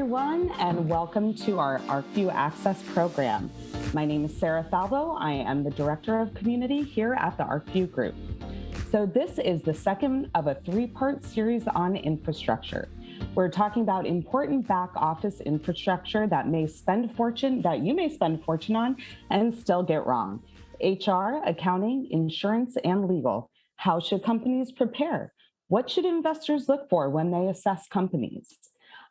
everyone, and welcome to our Arcview Access program. My name is Sarah Falvo. I am the Director of Community here at the Arcview Group. So this is the second of a three-part series on infrastructure. We're talking about important back office infrastructure that you may spend a fortune on and still get wrong. HR, accounting, insurance, and legal. How should companies prepare? What should investors look for when they assess companies?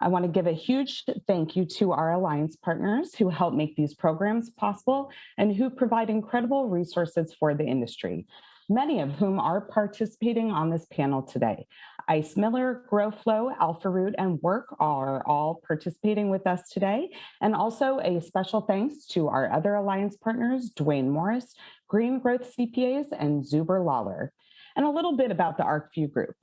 I want to give a huge thank you to our alliance partners who help make these programs possible and who provide incredible resources for the industry, many of whom are participating on this panel today. Ice Miller, Growflow, Alpharoot, and Work are all participating with us today. And also a special thanks to our other alliance partners, Dwayne Morris, Green Growth CPAs, and Zuber Lawler. And a little bit about the Arcview Group.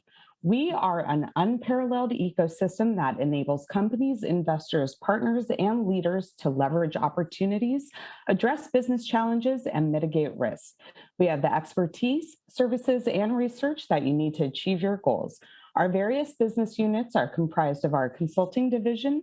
We are an unparalleled ecosystem that enables companies, investors, partners, and leaders to leverage opportunities, address business challenges, and mitigate risk. We have the expertise, services, and research that you need to achieve your goals. Our various business units are comprised of our consulting division,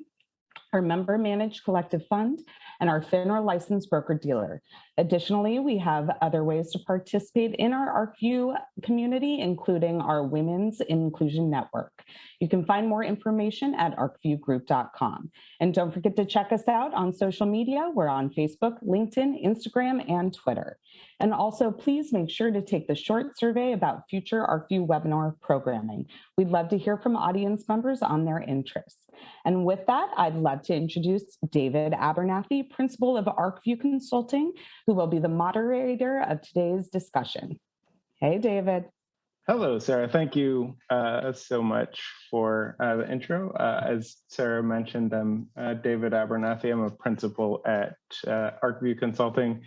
our member-managed collective fund, and our FINRA licensed broker-dealer. Additionally, we have other ways to participate in our Arcview community, including our Women's Inclusion Network. You can find more information at arcviewgroup.com. And don't forget to check us out on social media. We're on Facebook, LinkedIn, Instagram, and Twitter. And also, please make sure to take the short survey about future Arcview webinar programming. We'd love to hear from audience members on their interests. And with that, I'd love to introduce David Abernathy, Principal of Arcview Consulting, who will be the moderator of today's discussion. Hey, David. Hello, Sarah. Thank you so much for the intro. As Sarah mentioned, I'm David Abernathy. I'm a principal at Arcview Consulting.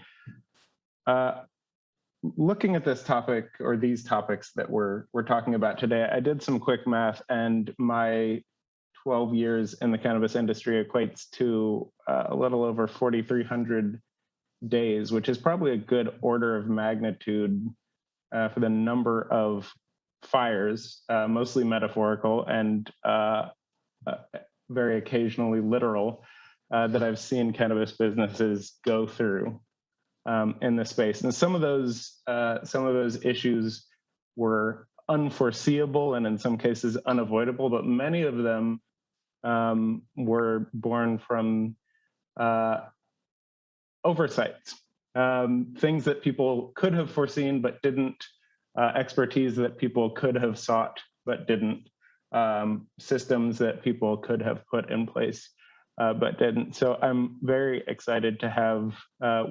Looking at this topic, or these topics that we're talking about today, I did some quick math, and my 12 years in the cannabis industry equates to a little over 4,300 days, which is probably a good order of magnitude for the number of fires, mostly metaphorical and very occasionally literal, that I've seen cannabis businesses go through in this space. And some of those issues were unforeseeable and in some cases unavoidable, but many of them were born from oversights, things that people could have foreseen but didn't, expertise that people could have sought but didn't, systems that people could have put in place but didn't. So I'm very excited to have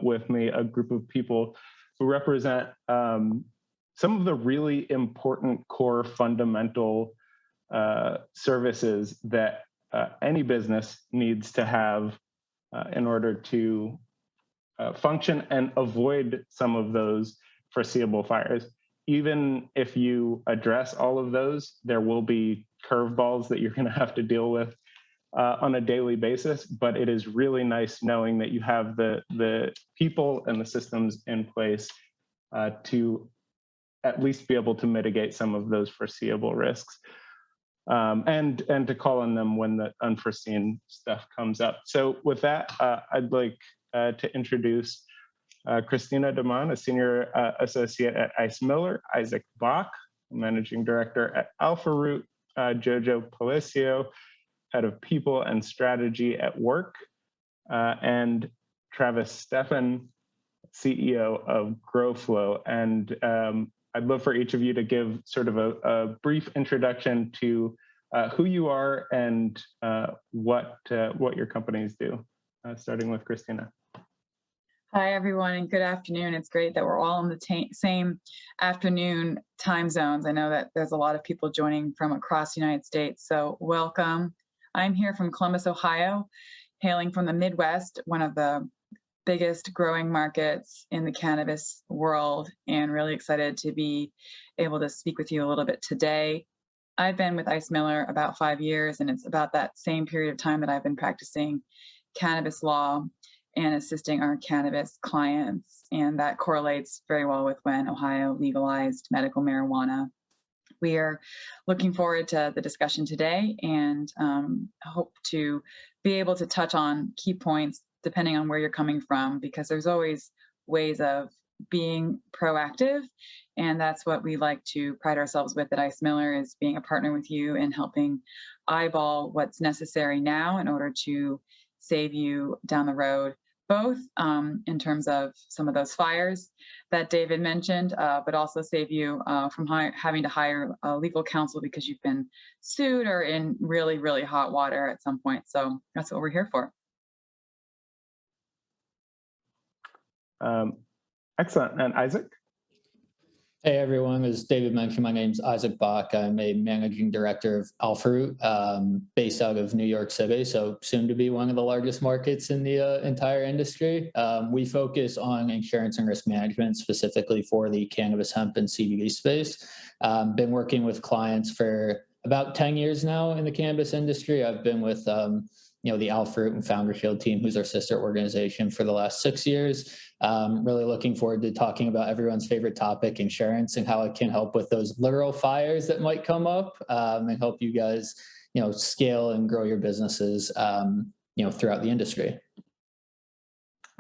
with me a group of people who represent some of the really important core fundamental services that any business needs to have in order to function and avoid some of those foreseeable fires. Even if you address all of those, there will be curveballs that you're going to have to deal with on a daily basis, but it is really nice knowing that you have the people and the systems in place to at least be able to mitigate some of those foreseeable risks. And to call on them when the unforeseen stuff comes up. So with that, I'd like to introduce Christina Damon, a senior associate at Ice Miller, Isaac Bach, managing director at Alpharoot, Jojo Palacio, head of people and strategy at Work, and Travis Stephan, CEO of Growflow. And I'd love for each of you to give sort of a brief introduction to who you are and what your companies do, starting with Christina. Hi, everyone, and good afternoon. It's great that we're all in the same afternoon time zones. I know that there's a lot of people joining from across the United States, so welcome. I'm here from Columbus, Ohio, hailing from the Midwest, one of the biggest growing markets in the cannabis world, and really excited to be able to speak with you a little bit today. I've been with Ice Miller about 5 years, and it's about that same period of time that I've been practicing cannabis law and assisting our cannabis clients. And that correlates very well with when Ohio legalized medical marijuana We are looking forward to the discussion today and hope to be able to touch on key points depending on where you're coming from, because there's always ways of being proactive. And that's what we like to pride ourselves with at Ice Miller, is being a partner with you and helping eyeball what's necessary now in order to save you down the road, both in terms of some of those fires that David mentioned, but also save you from having to hire legal counsel because you've been sued or in really, really hot water at some point. So that's what we're here for. Excellent. And Isaac? Hey everyone, as David mentioned, my name's Isaac Bach. I'm a managing director of Arcview, based out of New York City, so soon to be one of the largest markets in the entire industry. We focus on insurance and risk management, specifically for the cannabis, hemp, and CBD space. Been working with clients for about 10 years now in the cannabis industry. I've been with the Alfruit and Founder Shield team, who's our sister organization, for the last 6 years. Really looking forward to talking about everyone's favorite topic, insurance, and how it can help with those literal fires that might come up, and help you guys, scale and grow your businesses, throughout the industry.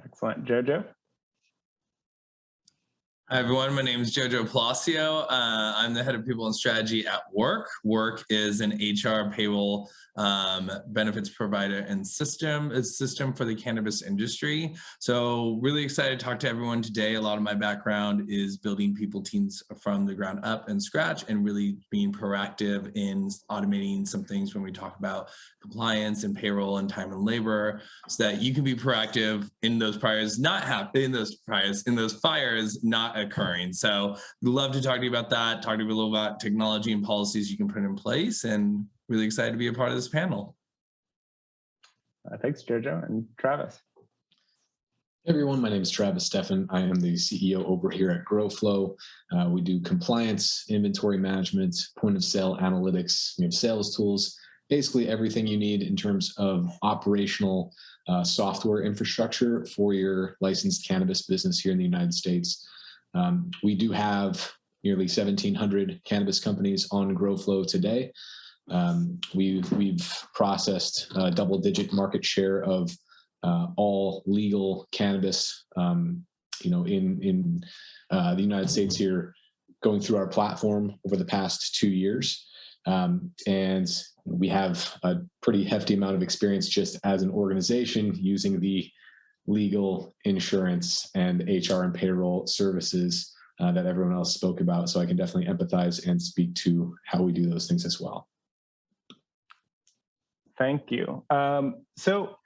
Excellent. Jojo? Hi, everyone. My name is Jojo Palacio. I'm the head of people and strategy at Work. Work is an HR payroll benefits provider and system for the cannabis industry. So really excited to talk to everyone today. A lot of my background is building people teams from the ground up and scratch, and really being proactive in automating some things when we talk about compliance and payroll and time and labor, so that you can be proactive in those fires not occurring. So we'd love to talk to you about that, talk to you a little about technology and policies you can put in place, and really excited to be a part of this panel. Thanks, Jojo. And Travis? Hey everyone, my name is Travis Stephan. I am the CEO over here at Growflow. We do compliance, inventory management, point of sale analytics, we have sales tools, basically everything you need in terms of operational software infrastructure for your licensed cannabis business here in the United States. We do have nearly 1,700 cannabis companies on Growflow today. We've processed a double-digit market share of all legal cannabis, in the United States here, going through our platform over the past 2 years. And we have a pretty hefty amount of experience just as an organization using the legal, insurance, and HR and payroll services that everyone else spoke about. So I can definitely empathize and speak to how we do those things as well. Thank you. So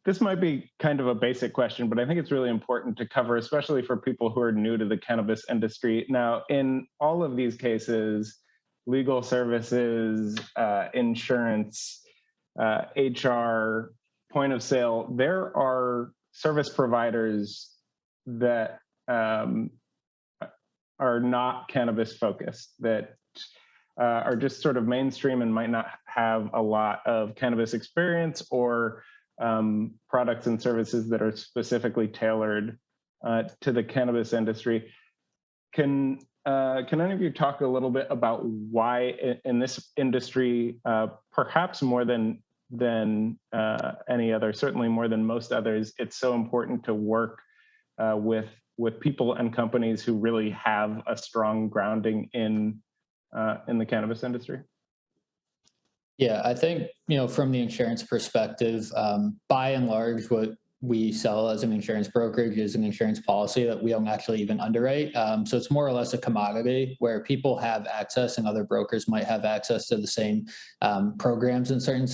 this might be kind of a basic question, but I think it's really important to cover, especially for people who are new to the cannabis industry. Now, in all of these cases, legal services, insurance, HR, point of sale, there are service providers that are not cannabis focused, that are just sort of mainstream and might not have a lot of cannabis experience, or products and services that are specifically tailored to the cannabis industry. Can any of you talk a little bit about why in this industry, perhaps more than any other, certainly more than most others, it's so important to work with people and companies who really have a strong grounding in the cannabis industry? Yeah, I think, from the insurance perspective, by and large, what we sell as an insurance brokerage is an insurance policy that we don't actually even underwrite. So it's more or less a commodity where people have access, and other brokers might have access to the same programs in certain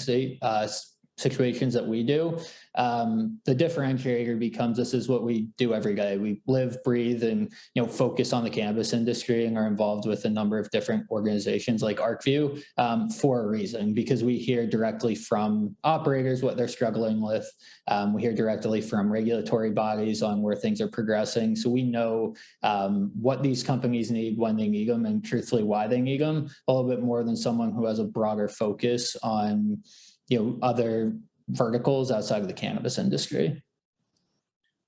situations that we do. The differentiator becomes, this is what we do every day. We live, breathe, and focus on the cannabis industry, and are involved with a number of different organizations like Arcview for a reason, because we hear directly from operators what they're struggling with. We hear directly from regulatory bodies on where things are progressing. So we know what these companies need when they need them, and truthfully why they need them, a little bit more than someone who has a broader focus on other verticals outside of the cannabis industry.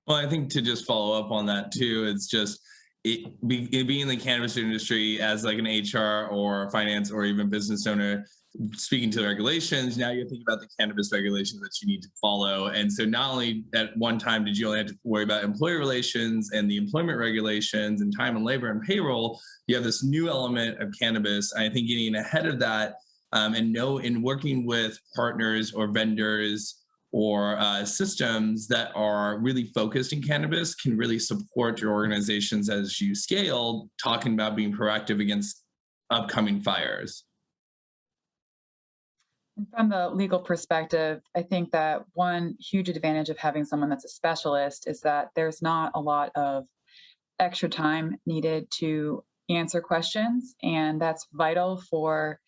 Well, I think to just follow up on that too, it's just, being in the cannabis industry as like an HR or finance or even business owner, speaking to the regulations, now you're thinking about the cannabis regulations that you need to follow. And so not only at one time did you only have to worry about employee relations and the employment regulations and time and labor and payroll, you have this new element of cannabis. And I think getting ahead of that in working with partners or vendors or systems that are really focused in cannabis can really support your organizations as you scale, talking about being proactive against upcoming fires. From the legal perspective, I think that one huge advantage of having someone that's a specialist is that there's not a lot of extra time needed to answer questions, and that's vital for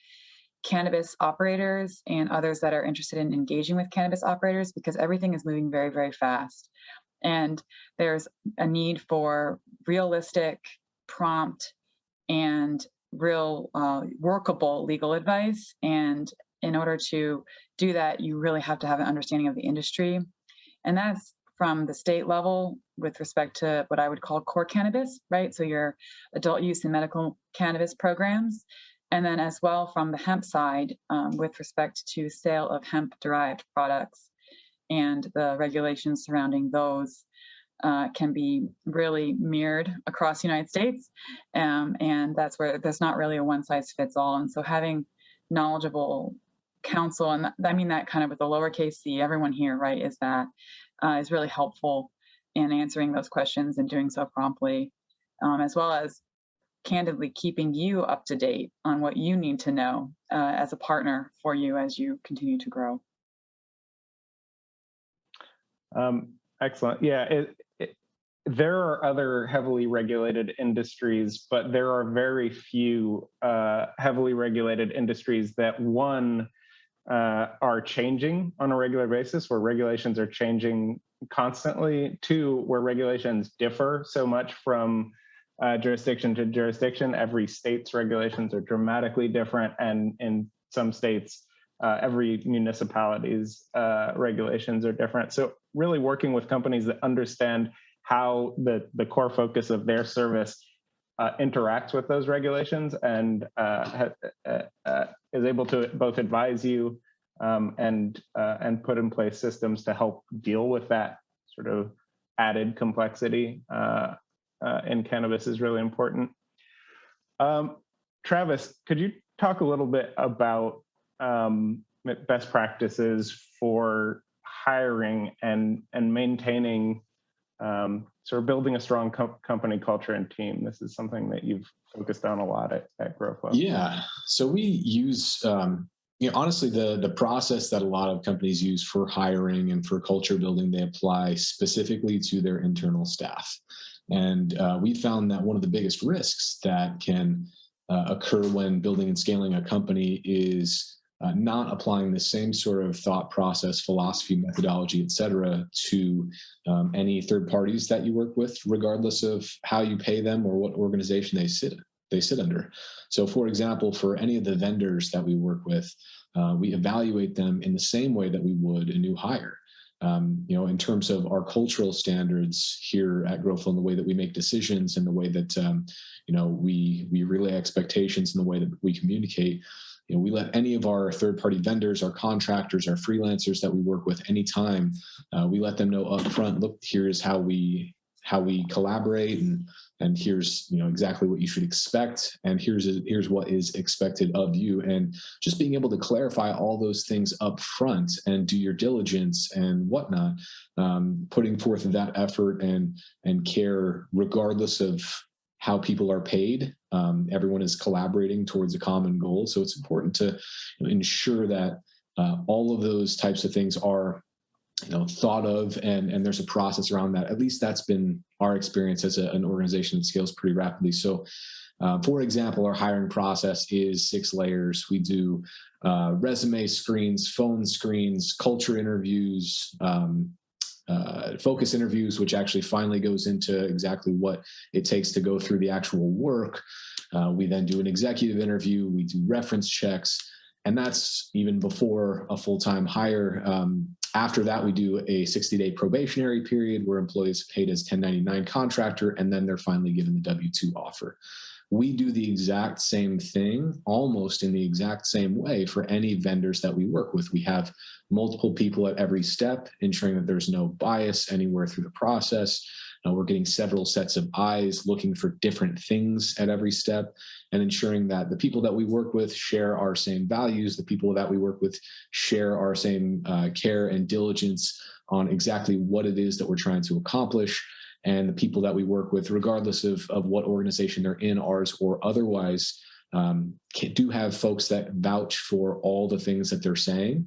cannabis operators and others that are interested in engaging with cannabis operators, because everything is moving very, very fast. And there's a need for realistic, prompt, and real workable legal advice. And in order to do that, you really have to have an understanding of the industry. And that's from the state level with respect to what I would call core cannabis, right? So your adult use and medical cannabis programs. And then as well from the hemp side with respect to sale of hemp-derived products and the regulations surrounding those can be really mirrored across the United States. And that's where there's not really a one-size-fits-all. And so having knowledgeable counsel, and I mean that kind of with the lowercase c, everyone here, right, is really helpful in answering those questions and doing so promptly, as well as candidly keeping you up to date on what you need to know as a partner for you as you continue to grow. Excellent. Yeah, there are other heavily regulated industries, but there are very few heavily regulated industries that, one, are changing on a regular basis, where regulations are changing constantly, two, where regulations differ so much from jurisdiction to jurisdiction. Every state's regulations are dramatically different, and in some states, every municipality's regulations are different. So really working with companies that understand how the core focus of their service interacts with those regulations and is able to both advise you and put in place systems to help deal with that sort of added complexity in cannabis is really important. Travis, could you talk a little bit about best practices for hiring and maintaining sort of building a strong company culture and team? This is something that you've focused on a lot at Growflow. Yeah, so we use, honestly, the process that a lot of companies use for hiring and for culture building, they apply specifically to their internal staff. And we found that one of the biggest risks that can occur when building and scaling a company is not applying the same sort of thought process, philosophy, methodology, et cetera, to any third parties that you work with, regardless of how you pay them or what organization they sit under. So for example, for any of the vendors that we work with, we evaluate them in the same way that we would a new hire. In terms of our cultural standards here at Growflow, and the way that we make decisions and the way that, we relay expectations and the way that we communicate, we let any of our third-party vendors, our contractors, our freelancers that we work with anytime, we let them know up front, look, here's how we collaborate, and here's exactly what you should expect, and here's what is expected of you. And just being able to clarify all those things up front and do your diligence and whatnot, putting forth that effort and care regardless of how people are paid. Everyone is collaborating towards a common goal. So it's important to ensure that all of those types of things are thought of, and there's a process around that. At least that's been our experience as an organization that scales pretty rapidly. So for example, our hiring process is 6 layers. We do resume screens, phone screens, culture interviews, focus interviews, which actually finally goes into exactly what it takes to go through the actual work. We then do an executive interview. We do reference checks, and that's even before a full-time hire. After that, we do a 60-day probationary period where employees paid as 1099 contractor, and then they're finally given the W-2 offer. We do the exact same thing, almost in the exact same way for any vendors that we work with. We have multiple people at every step, ensuring that there's no bias anywhere through the process. We're getting several sets of eyes looking for different things at every step, and ensuring that the people that we work with share our same values, the people that we work with share our same care and diligence on exactly what it is that we're trying to accomplish. And the people that we work with, regardless of what organization they're in, ours or otherwise, do have folks that vouch for all the things that they're saying.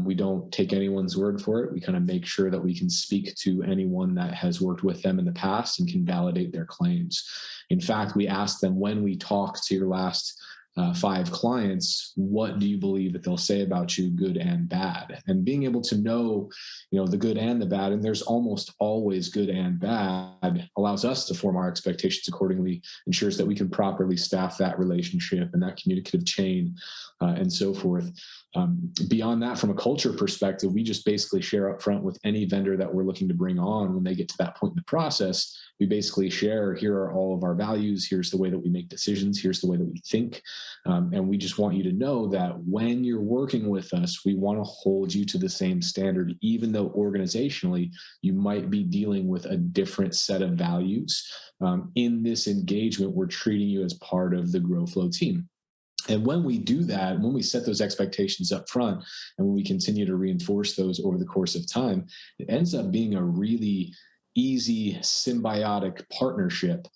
We don't take anyone's word for it. We kind of make sure that we can speak to anyone that has worked with them in the past and can validate their claims. In fact, we ask them, when we talk to your last 5 clients, what do you believe that they'll say about you, good and bad? And being able to know, the good and the bad, and there's almost always good and bad, allows us to form our expectations accordingly, ensures that we can properly staff that relationship and that communicative chain, and so forth. Beyond that, from a culture perspective, we just basically share up front with any vendor that we're looking to bring on. When they get to that point in the process, we basically share, here are all of our values, here's the way that we make decisions, here's the way that we think. And we just want you to know that when you're working with us, we want to hold you to the same standard, even though organizationally you might be dealing with a different set of values. In this engagement, we're treating you as part of the Growflow team. And when we do that, when we set those expectations up front, and when we continue to reinforce those over the course of time, it ends up being a really easy symbiotic partnership,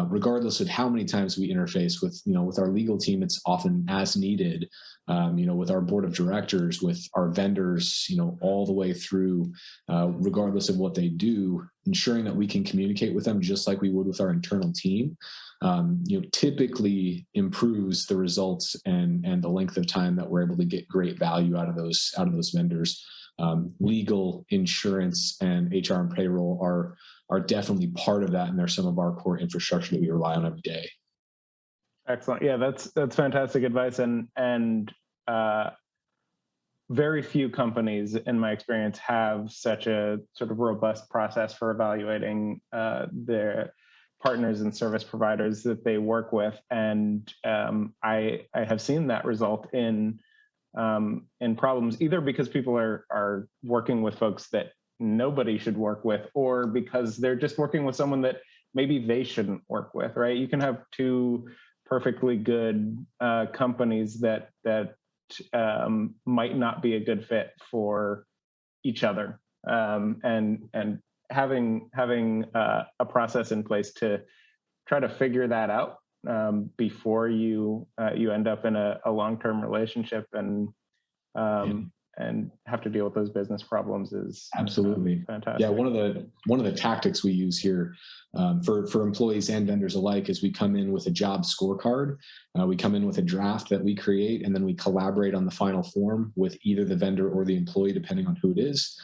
regardless of how many times we interface with, with our legal team. It's often as needed, with our board of directors, with our vendors, all the way through, regardless of what they do, ensuring that we can communicate with them just like we would with our internal team, typically improves the results and the length of time that we're able to get great value out of those vendors. Legal, insurance, and HR and payroll are definitely part of that, and they're some of our core infrastructure that we rely on every day. Excellent. Yeah, that's fantastic advice, and very few companies, in my experience, have such a sort of robust process for evaluating their partners and service providers that they work with, and I have seen that result in problems, either because people are working with folks that nobody should work with, or because they're just working with someone that maybe they shouldn't work with, right? You can have 2 perfectly good companies that might not be a good fit for each other, and having a process in place to try to figure that out before you end up in a long-term relationship and have to deal with those business problems is absolutely fantastic. Yeah, one of the tactics we use here for employees and vendors alike is we come in with a job scorecard. We come in with a draft that we create, and then we collaborate on the final form with either the vendor or the employee, depending on who it is.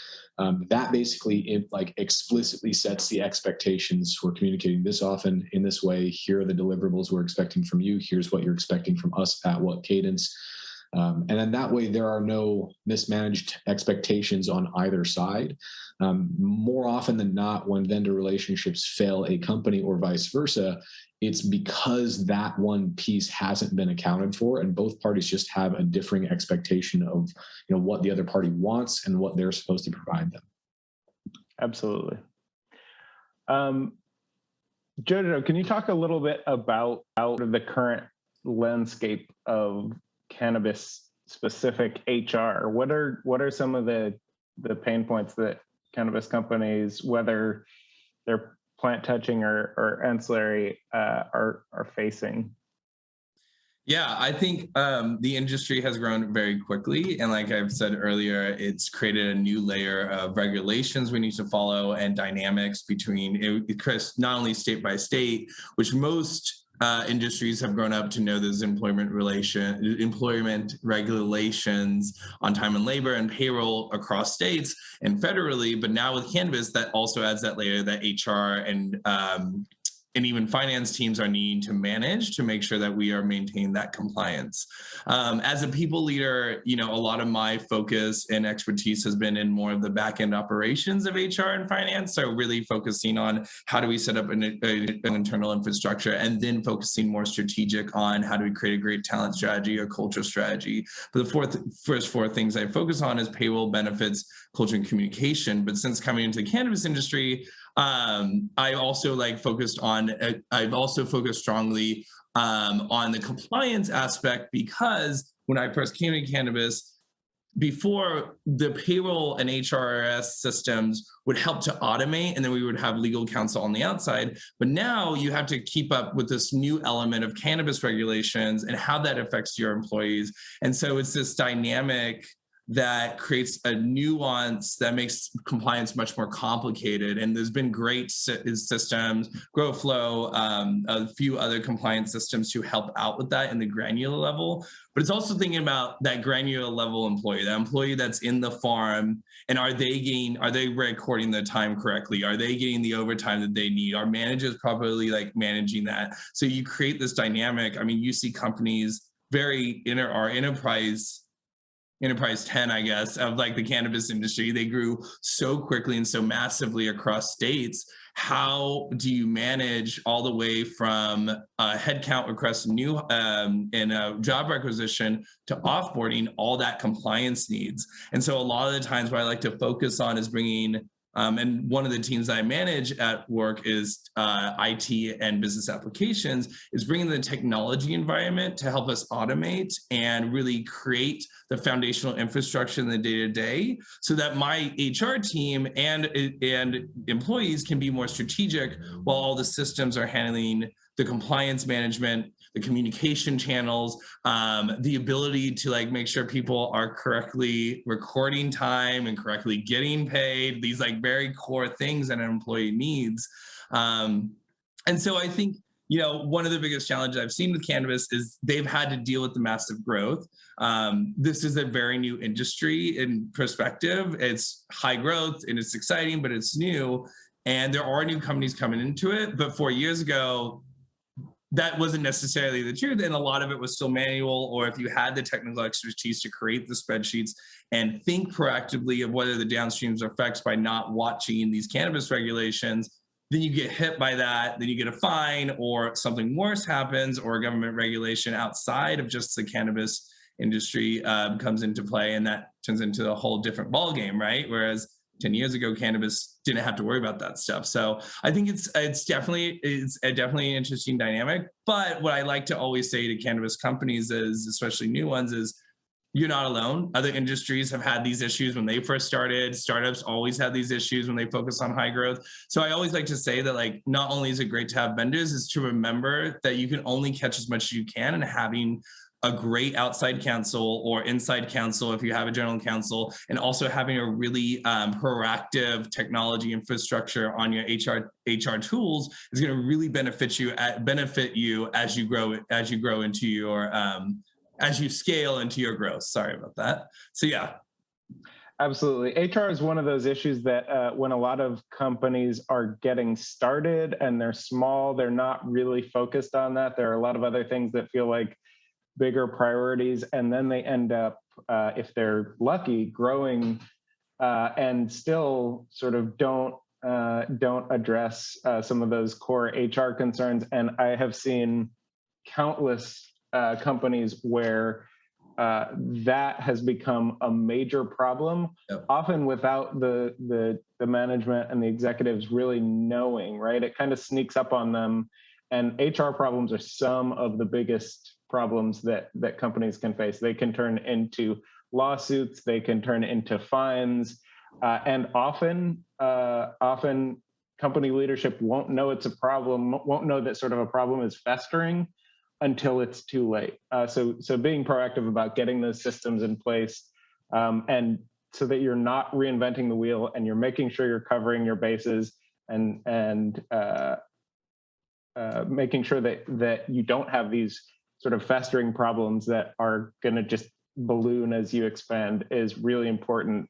That basically explicitly sets the expectations. We're communicating this often in this way. Here are the deliverables we're expecting from you. Here's what you're expecting from us at what cadence. And then that way there are no mismanaged expectations on either side. More often than not, when vendor relationships fail a company or vice versa, it's because that one piece hasn't been accounted for, and both parties just have a differing expectation of what the other party wants and what they're supposed to provide them. Absolutely. Jojo, can you talk a little bit about the current landscape of cannabis-specific HR? What are some of the pain points that cannabis companies, whether they're plant touching or ancillary, are facing? Yeah, I think the industry has grown very quickly. And like I've said earlier, it's created a new layer of regulations we need to follow and dynamics between not only state by state, which most industries have grown up to know those employment regulations on time and labor and payroll across states and federally. But now with cannabis, that also adds that layer, that HR and even finance teams are needing to manage to make sure that we are maintaining that compliance. As a people leader, a lot of my focus and expertise has been in more of the back-end operations of HR and finance. So really focusing on how do we set up an internal infrastructure, and then focusing more strategic on how do we create a great talent strategy or culture strategy. But the first four things I focus on is payroll, benefits, culture, and communication. But since coming into the cannabis industry, I've also focused strongly on the compliance aspect, because when I first came to cannabis, before, the payroll and HRS systems would help to automate, and then we would have legal counsel on the outside. But now you have to keep up with this new element of cannabis regulations and how that affects your employees. And so it's this dynamic that creates a nuance that makes compliance much more complicated. And there's been great systems, Growflow, a few other compliance systems to help out with that in the granular level. But it's also thinking about that granular level employee, that employee that's in the farm, and are they recording their time correctly? Are they getting the overtime that they need? Are managers properly managing that? So you create this dynamic. I mean, you see companies our enterprise 10, I guess, of the cannabis industry. They grew so quickly and so massively across states. How do you manage all the way from headcount requests, new and job requisition to offboarding all that compliance needs? And so a lot of the times what I like to focus on is bringing and one of the teams I manage at work is IT and business applications, is bringing the technology environment to help us automate and really create the foundational infrastructure in the day-to-day, so that my HR team and employees can be more strategic while all the systems are handling the compliance management, the communication channels, the ability to make sure people are correctly recording time and correctly getting paid, these very core things that an employee needs. And so I think, one of the biggest challenges I've seen with cannabis is they've had to deal with the massive growth. This is a very new industry in perspective. It's high growth and it's exciting, but it's new. And there are new companies coming into it. But 4 years ago, that wasn't necessarily the truth. And a lot of it was still manual, or if you had the technical expertise to create the spreadsheets and think proactively of what are the downstream effects by not watching these cannabis regulations, then you get hit by that, then you get a fine, or something worse happens, or a government regulation outside of just the cannabis industry comes into play, and that turns into a whole different ballgame, right? Whereas 10 years ago, cannabis didn't have to worry about that stuff. So I think it's definitely an interesting dynamic. But what I like to always say to cannabis companies is, especially new ones, is you're not alone. Other industries have had these issues when they first started. Startups always had these issues when they focus on high growth. So I always like to say that not only is it great to have vendors, is to remember that you can only catch as much as you can, and having a great outside counsel or inside counsel if you have a general counsel, and also having a really proactive technology infrastructure on your HR tools is going to really benefit you as you grow into your as you scale into your growth. Sorry about that. So yeah. Absolutely. HR is one of those issues that when a lot of companies are getting started and they're small, they're not really focused on that. There are a lot of other things that feel like bigger priorities, and then they end up, if they're lucky, growing and still sort of don't address some of those core HR concerns. And I have seen countless companies where that has become a major problem, often without the management and the executives really knowing, right? It kind of sneaks up on them, and HR problems are some of the biggest problems that companies can face. They can turn into lawsuits, they can turn into fines, and often company leadership won't know it's a problem, won't know that sort of a problem is festering until it's too late. So being proactive about getting those systems in place, and so that you're not reinventing the wheel, and you're making sure you're covering your bases, and making sure that you don't have these sort of festering problems that are going to just balloon as you expand, is really important.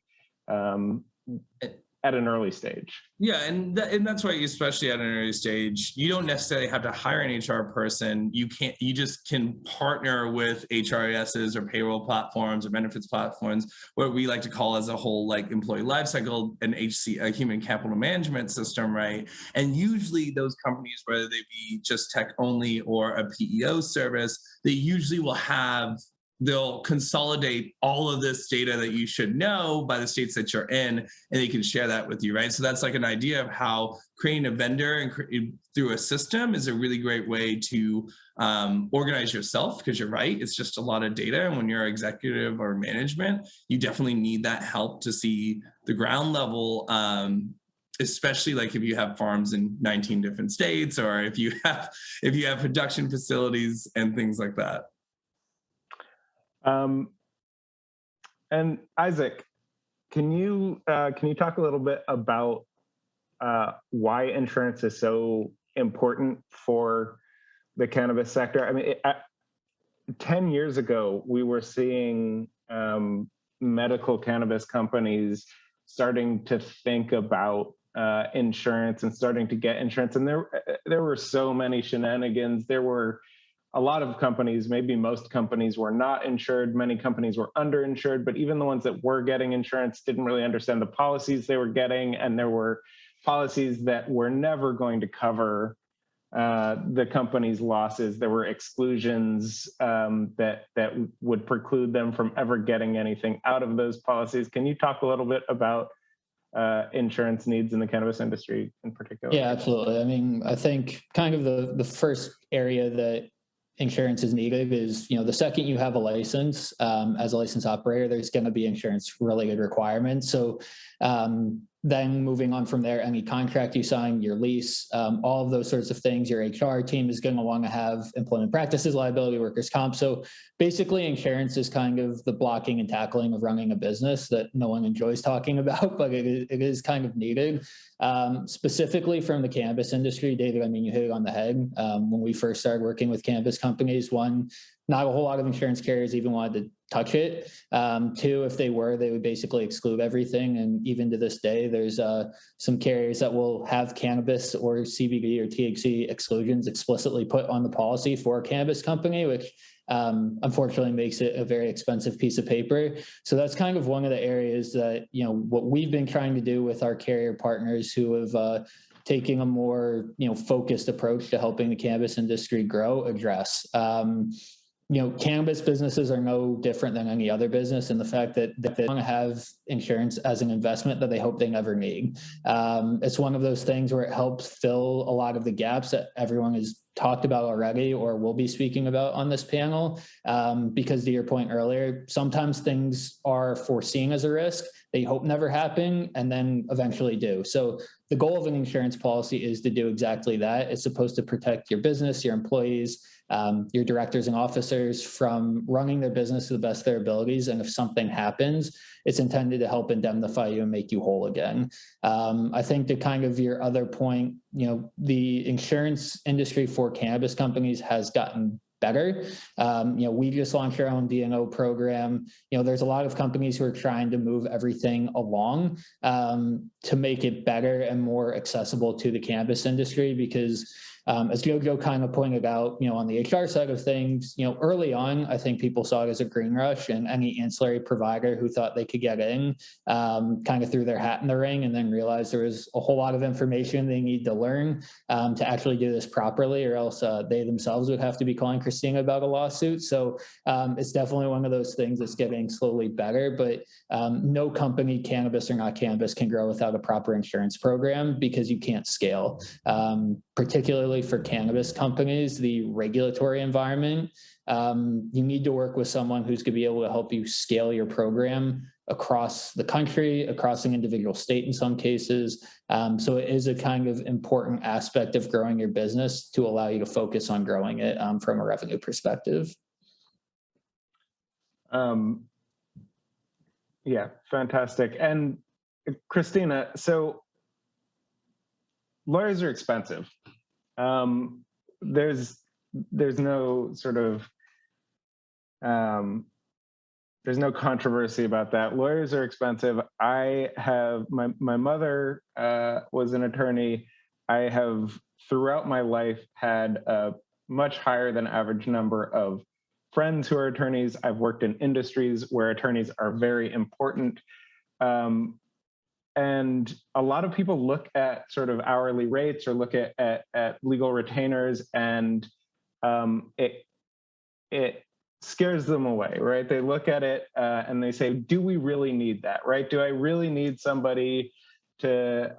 at an early stage. Yeah, and that's why, especially at an early stage, you don't necessarily have to hire an HR person. You just can partner with HRISs or payroll platforms or benefits platforms, what we like to call as a whole, like employee lifecycle, a human capital management system, right? And usually those companies, whether they be just tech only or a PEO service, they usually will they'll consolidate all of this data that you should know by the states that you're in, and they can share that with you, right? So that's like an idea of how creating a vendor and through a system is a really great way to organize yourself, because you're right, it's just a lot of data. And when you're executive or management, you definitely need that help to see the ground level, especially like if you have farms in 19 different states, or if you have production facilities and things like that. And Isaac, can you talk a little bit about why insurance is so important for the cannabis sector? I mean, 10 years ago, we were seeing medical cannabis companies starting to think about insurance and starting to get insurance, and there were so many shenanigans. There were a lot of companies, maybe most companies, were not insured. Many companies were underinsured, but even the ones that were getting insurance didn't really understand the policies they were getting, and there were policies that were never going to cover the company's losses. There were exclusions that would preclude them from ever getting anything out of those policies. Can you talk a little bit about insurance needs in the cannabis industry in particular? Yeah, absolutely. I mean, I think kind of the first area that insurance is needed is, the second you have a license, as a licensed operator, there's going to be insurance related requirements. So then moving on from there, any contract you sign, your lease, all of those sorts of things, your HR team is going to want to have employment practices, liability, workers' comp. So basically insurance is kind of the blocking and tackling of running a business that no one enjoys talking about, but it is kind of needed. Specifically from the cannabis industry, David, I mean, you hit it on the head. When we first started working with cannabis companies, one, not a whole lot of insurance carriers even wanted to touch it. Two, if they were, they would basically exclude everything. And even to this day, there's some carriers that will have cannabis or CBD or THC exclusions explicitly put on the policy for a cannabis company, which unfortunately makes it a very expensive piece of paper. So that's kind of one of the areas that, what we've been trying to do with our carrier partners who have taking a more, focused approach to helping the cannabis industry grow, address. Cannabis businesses are no different than any other business in the fact that they want to have insurance as an investment that they hope they never need. It's one of those things where it helps fill a lot of the gaps that everyone has talked about already or will be speaking about on this panel. Because to your point earlier, sometimes things are foreseen as a risk. They hope never happen and then eventually do. So the goal of an insurance policy is to do exactly that. It's supposed to protect your business, your employees, your directors and officers from running their business to the best of their abilities. And if something happens, it's intended to help indemnify you and make you whole again. I think to kind of your other point, the insurance industry for cannabis companies has gotten better. We just launched our own D&O program. There's a lot of companies who are trying to move everything along to make it better and more accessible to the cannabis industry because as Jojo kind of pointed out, on the HR side of things, early on, I think people saw it as a green rush and any ancillary provider who thought they could get in kind of threw their hat in the ring and then realized there was a whole lot of information they need to learn to actually do this properly, or else they themselves would have to be calling Christina about a lawsuit. So it's definitely one of those things that's getting slowly better, but no company, cannabis or not cannabis, can grow without a proper insurance program because you can't scale. Particularly for cannabis companies, the regulatory environment, you need to work with someone who's going to be able to help you scale your program across the country, across an individual state in some cases. So it is a kind of important aspect of growing your business to allow you to focus on growing it from a revenue perspective. Yeah, fantastic. And Christina, so lawyers are expensive. There's no sort of there's no controversy about that. Lawyers are expensive. I have, my mother was an attorney. I have throughout my life had a much higher than average number of friends who are attorneys. I've worked in industries where attorneys are very important. And a lot of people look at sort of hourly rates or look at legal retainers, and it scares them away, right? They look at it and they say, do we really need that, right? Do I really need somebody to,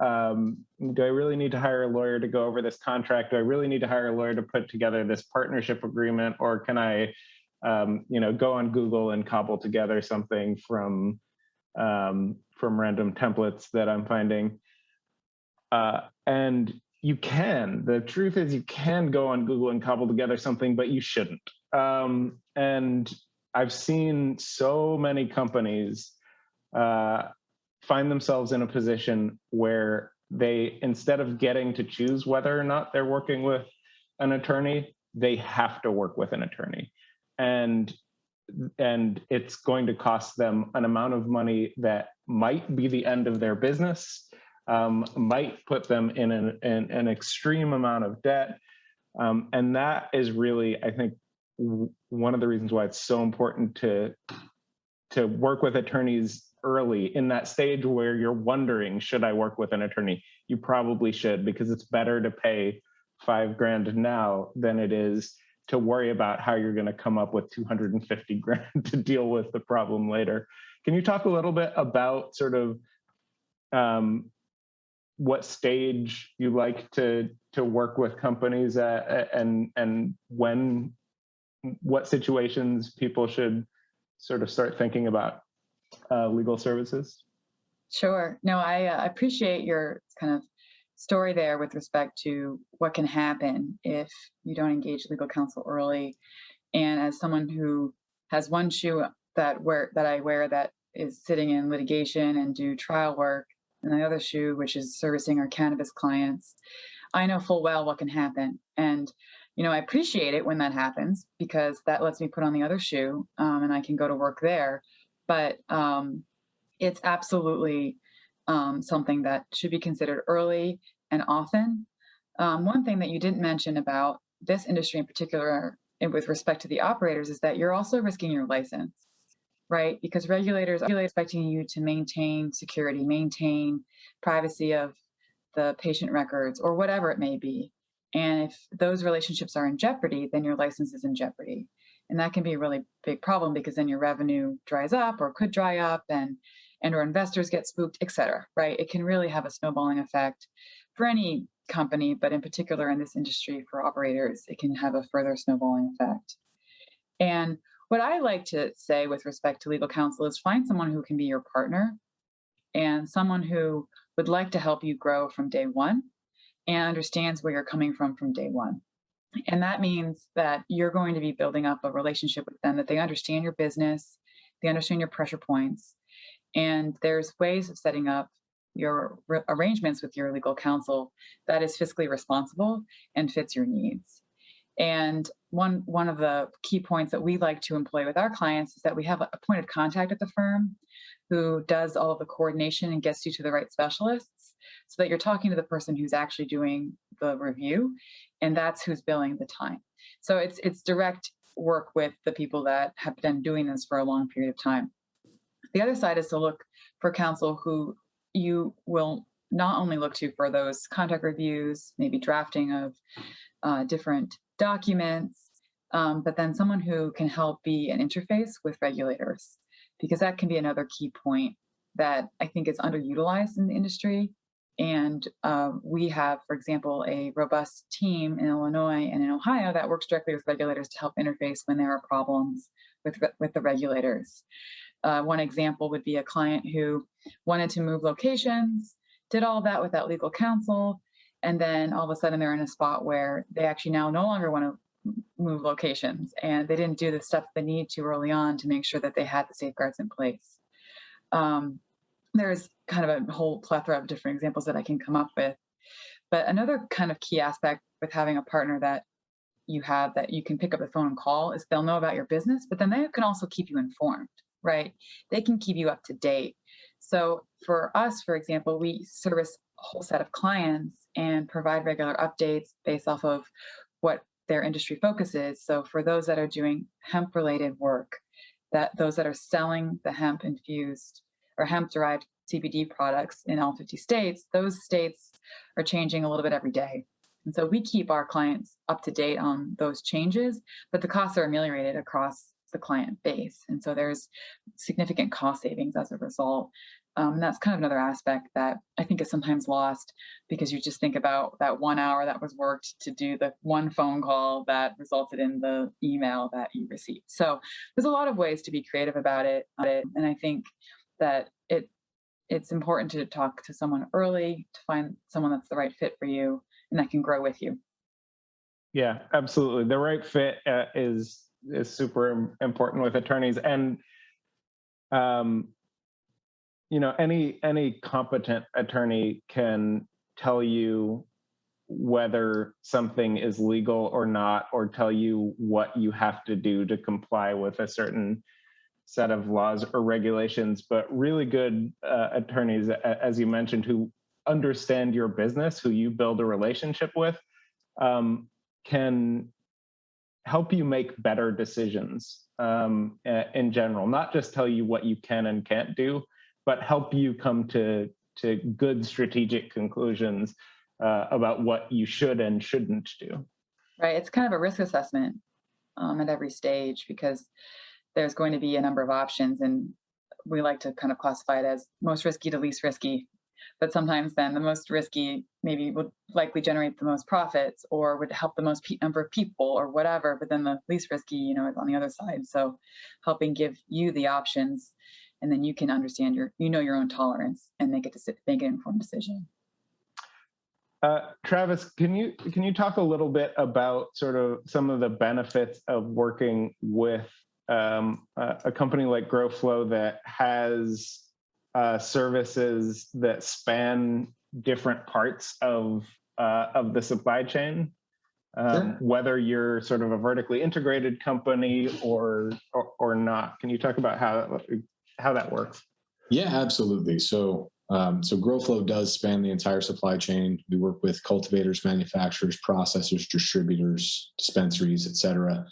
do I really need to hire a lawyer to go over this contract? Do I really need to hire a lawyer to put together this partnership agreement? Or can I, go on Google and cobble together something from random templates that I'm finding? And you can. The truth is you can go on Google and cobble together something, but you shouldn't. And I've seen so many companies find themselves in a position where they, instead of getting to choose whether or not they're working with an attorney, they have to work with an attorney. And it's going to cost them an amount of money that might be the end of their business, might put them in an extreme amount of debt. And that is really, I think, one of the reasons why it's so important to work with attorneys early in that stage where you're wondering, should I work with an attorney? You probably should, because it's better to pay $5,000 now than it is to worry about how you're going to come up with $250,000 to deal with the problem later. Can you talk a little bit about sort of what stage you like to work with companies at, and what situations people should sort of start thinking about legal services? Sure. No, I appreciate your kind of story there with respect to what can happen if you don't engage legal counsel early. And as someone who has one shoe that I wear that is sitting in litigation and do trial work, and the other shoe, which is servicing our cannabis clients, I know full well what can happen. And I appreciate it when that happens, because that lets me put on the other shoe, and I can go to work there. But it's absolutely something that should be considered early and often. One thing that you didn't mention about this industry in particular, and with respect to the operators, is that you're also risking your license, right? Because regulators are expecting you to maintain security, maintain privacy of the patient records, or whatever it may be. And if those relationships are in jeopardy, then your license is in jeopardy. And that can be a really big problem, because then your revenue dries up or could dry up, and or investors get spooked, et cetera, right? It can really have a snowballing effect for any company, but in particular in this industry for operators, it can have a further snowballing effect. And what I like to say with respect to legal counsel is find someone who can be your partner, and someone who would like to help you grow from day one and understands where you're coming from day one. And that means that you're going to be building up a relationship with them, that they understand your business, they understand your pressure points, and there's ways of setting up your arrangements with your legal counsel that is fiscally responsible and fits your needs. And one of the key points that we like to employ with our clients is that we have a point of contact at the firm who does all of the coordination and gets you to the right specialists, so that you're talking to the person who's actually doing the review, and that's who's billing the time. So it's direct work with the people that have been doing this for a long period of time. The other side is to look for counsel who you will not only look to for those contract reviews, maybe drafting of different documents, but then someone who can help be an interface with regulators, because that can be another key point that I think is underutilized in the industry. And we have, for example, a robust team in Illinois and in Ohio that works directly with regulators to help interface when there are problems with the regulators. One example would be a client who wanted to move locations, did all of that without legal counsel, and then all of a sudden they're in a spot where they actually now no longer want to move locations, and they didn't do the stuff they need to early on to make sure that they had the safeguards in place. There's kind of a whole plethora of different examples that I can come up with. But another kind of key aspect with having a partner that you have that you can pick up the phone and call is they'll know about your business, but then they can also keep you informed, right? They can keep you up to date. So for us, for example, we service a whole set of clients and provide regular updates based off of what their industry focus is. So for those that are doing hemp related work, that those that are selling the hemp infused or hemp derived CBD products in all 50 states, those states are changing a little bit every day. And so we keep our clients up to date on those changes, but the costs are ameliorated across the client base. And so there's significant cost savings as a result. And that's kind of another aspect that I think is sometimes lost, because you just think about that 1 hour that was worked to do the one phone call that resulted in the email that you received. So there's a lot of ways to be creative about it. And I think that it's important to talk to someone early to find someone that's the right fit for you and that can grow with you. Yeah, absolutely. The right fit is super important with attorneys, and any competent attorney can tell you whether something is legal or not, or tell you what you have to do to comply with a certain set of laws or regulations. But really good attorneys, as you mentioned, who understand your business, who you build a relationship with, can help you make better decisions in general, not just tell you what you can and can't do, but help you come to good strategic conclusions about what you should and shouldn't do. Right. It's kind of a risk assessment at every stage, because there's going to be a number of options, and we like to kind of classify it as most risky to least risky. But sometimes then the most risky maybe would likely generate the most profits or would help the most number of people or whatever. But then the least risky, is on the other side. So helping give you the options, and then you can understand your own tolerance and make an informed decision. Travis, can you talk a little bit about sort of some of the benefits of working with a company like Growflow that has services that span different parts of the supply chain, Sure. whether you're sort of a vertically integrated company or not? Can you talk about how that works? Yeah, absolutely. So Growflow does span the entire supply chain. We work with cultivators, manufacturers, processors, distributors, dispensaries, et cetera.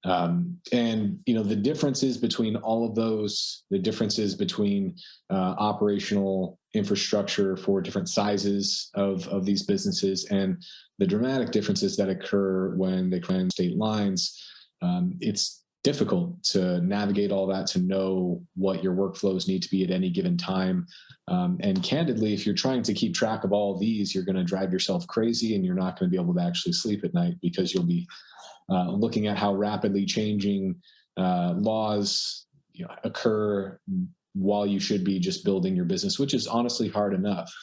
And the differences between all of those, the differences between operational infrastructure for different sizes of these businesses, and the dramatic differences that occur when they cross state lines, it's difficult to navigate all that, to know what your workflows need to be at any given time. And candidly, if you're trying to keep track of all of these, you're going to drive yourself crazy, and you're not going to be able to actually sleep at night, because you'll be looking at how rapidly changing laws occur while you should be just building your business, which is honestly hard enough.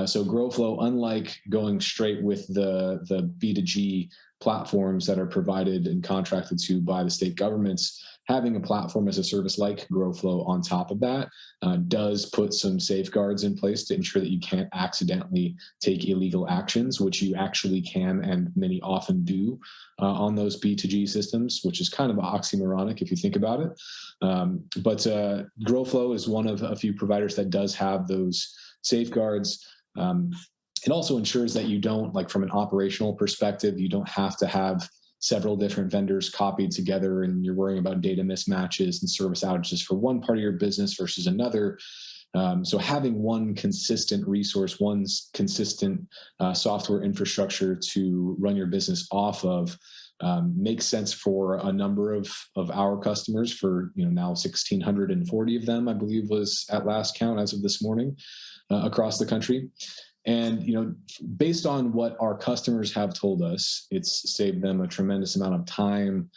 So Growflow, unlike going straight with the B2G platforms that are provided and contracted to by the state governments, having a platform as a service like Growflow on top of that does put some safeguards in place to ensure that you can't accidentally take illegal actions, which you actually can, and many often do on those B2G systems, which is kind of oxymoronic if you think about it. But Growflow is one of a few providers that does have those safeguards. It also ensures that you don't, like from an operational perspective, you don't have to have several different vendors copied together and you're worrying about data mismatches and service outages for one part of your business versus another. So having one consistent resource, one consistent software infrastructure to run your business off of makes sense for a number of our customers. For now 1,640 of them, I believe, was at last count as of this morning across the country. And based on what our customers have told us, it's saved them a tremendous amount of time,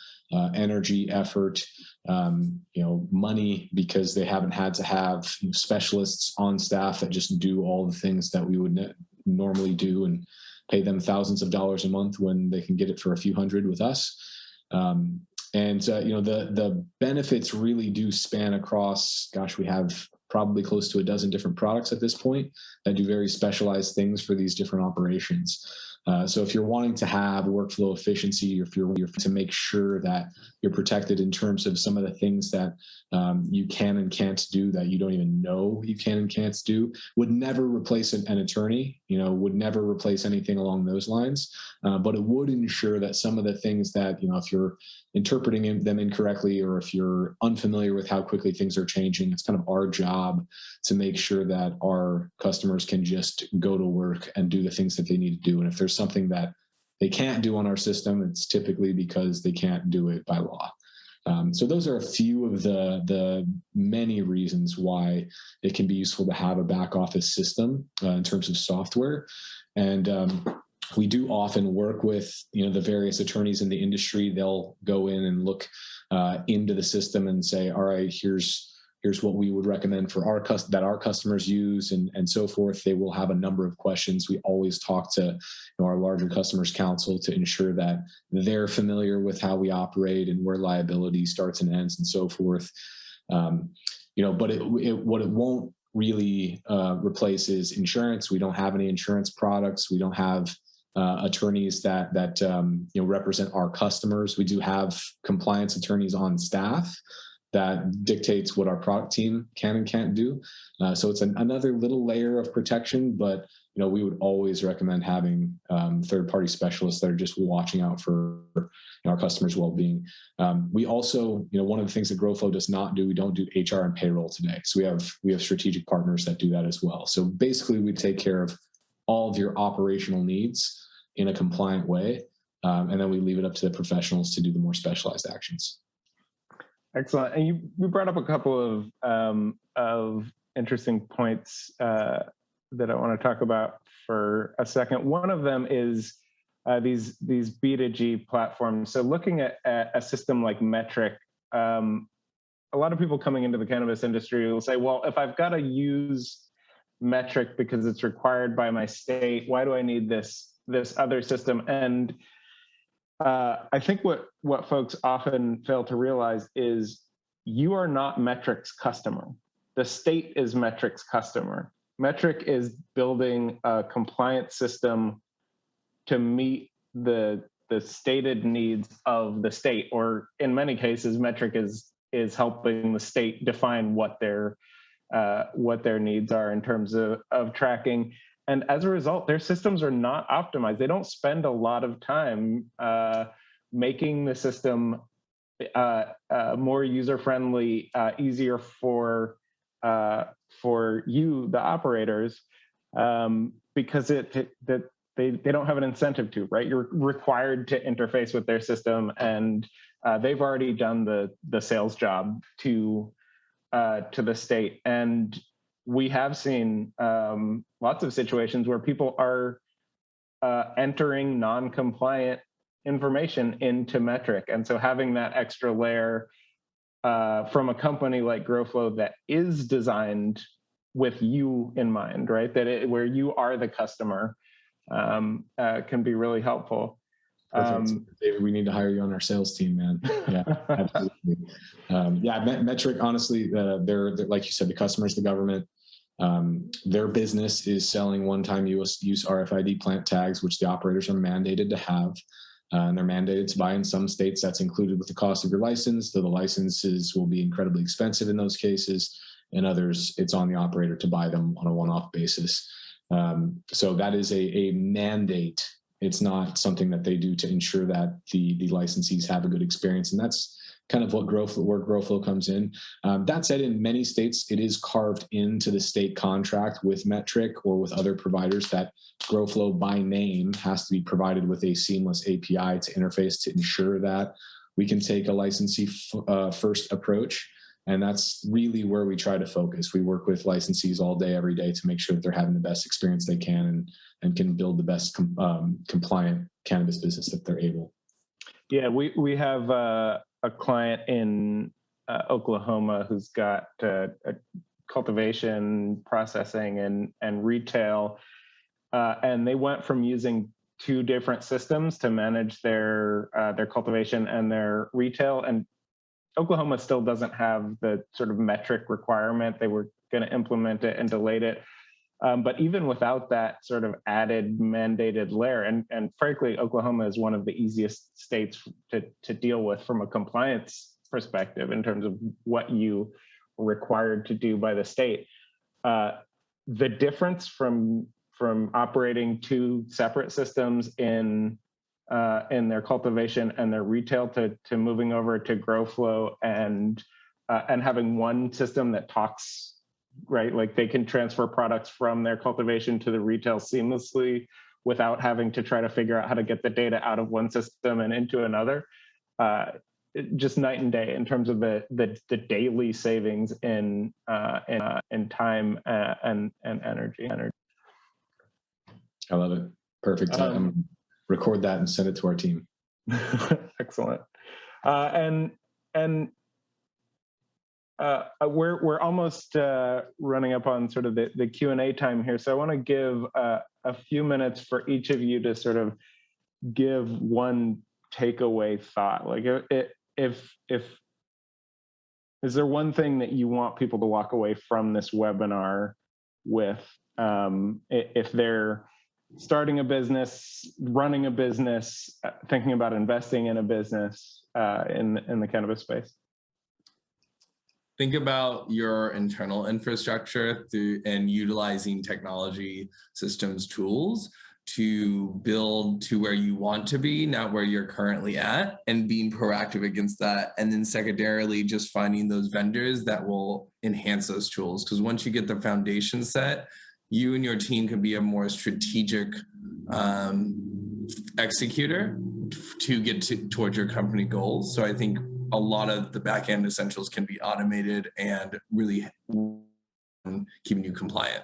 energy, effort, money, because they haven't had to have specialists on staff that just do all the things that we would normally do and pay them thousands of dollars a month when they can get it for a few hundred with us. The benefits really do span across, we have probably close to a dozen different products at this point that do very specialized things for these different operations. So if you're wanting to have workflow efficiency, or if you're to make sure that you're protected in terms of some of the things that you can and can't do that you don't even know you can and can't do, would never replace an attorney, would never replace anything along those lines. But it would ensure that some of the things that, if you're interpreting them incorrectly, or if you're unfamiliar with how quickly things are changing, it's kind of our job to make sure that our customers can just go to work and do the things that they need to do. And if there's something that they can't do on our system, it's typically because they can't do it by law. So those are a few of the many reasons why it can be useful to have a back office system in terms of software. And we do often work with the various attorneys in the industry. They'll go in and look into the system and say, all right, here's what we would recommend for that our customers use, and so forth. They will have a number of questions. We always talk to our larger customers counsel to ensure that they're familiar with how we operate and where liability starts and ends and so forth. But what it won't really replace is insurance. We don't have any insurance products. We don't have attorneys that represent our customers. We do have compliance attorneys on staff that dictates what our product team can and can't do. So it's another little layer of protection, but we would always recommend having third-party specialists that are just watching out for our customers' well-being. We also, one of the things that Growflow does not do, we don't do HR and payroll today. So we have strategic partners that do that as well. So basically, we take care of all of your operational needs in a compliant way, and then we leave it up to the professionals to do the more specialized actions. Excellent. And you brought up a couple of interesting points that I want to talk about for a second. One of them is these B2G platforms. So looking at a system like Metric, a lot of people coming into the cannabis industry will say, well, if I've got to use Metric because it's required by my state, why do I need this other system? And I think what folks often fail to realize is you are not Metric's customer. The state is Metric's customer. Metric is building a compliance system to meet the stated needs of the state, or in many cases, Metric is helping the state define what their needs are in terms of tracking. And as a result, their systems are not optimized. They don't spend a lot of time making the system more user-friendly, easier for you, the operators, because they don't have an incentive to, right? You're required to interface with their system, and they've already done the sales job to the state. And we have seen lots of situations where people are entering non-compliant information into Metric. And so having that extra layer from a company like Growflow that is designed with you in mind, right? Where you are the customer can be really helpful. David, we need to hire you on our sales team, man. Yeah, absolutely. Metric, honestly, they're like you said, the customers, the government, their business is selling one-time use RFID plant tags, which the operators are mandated to have. And they're mandated to buy in some states. That's included with the cost of your license, though the licenses will be incredibly expensive in those cases. In others, it's on the operator to buy them on a one-off basis. So that is a mandate. It's not something that they do to ensure that the licensees have a good experience. And that's kind of where Growflow comes in. That said, in many states, it is carved into the state contract with Metric or with other providers that Growflow by name has to be provided with a seamless API to interface to ensure that we can take a licensee first approach. And that's really where we try to focus. We work with licensees all day, every day to make sure that they're having the best experience they can and can build the best compliant cannabis business that they're able. Yeah, we have a client in Oklahoma who's got a cultivation, processing, and retail, and they went from using 2 different systems to manage their cultivation and their retail, and Oklahoma still doesn't have the sort of metric requirement. They were going to implement it and delayed it. But even without that sort of added mandated layer, and frankly, Oklahoma is one of the easiest states to deal with from a compliance perspective in terms of what you are required to do by the state. The difference from operating two separate systems in their cultivation and their retail to moving over to Growflow and having one system that talks, right? Like they can transfer products from their cultivation to the retail seamlessly without having to try to figure out how to get the data out of one system and into another. Just night and day in terms of the daily savings in time and energy. I love it. Perfect. Record that and send it to our team. Excellent. We're almost running up on sort of the Q&A time here. So I want to give a few minutes for each of you to sort of give one takeaway thought. Like if is there one thing that you want people to walk away from this webinar with, if they're starting a business, running a business, thinking about investing in a business in the cannabis space? Think about your internal infrastructure and utilizing technology systems tools to build to where you want to be, not where you're currently at, and being proactive against that. And then secondarily, just finding those vendors that will enhance those tools. Because once you get the foundation set, you and your team can be a more strategic executor to get towards your company goals. So I think a lot of the back end essentials can be automated and really keeping you compliant.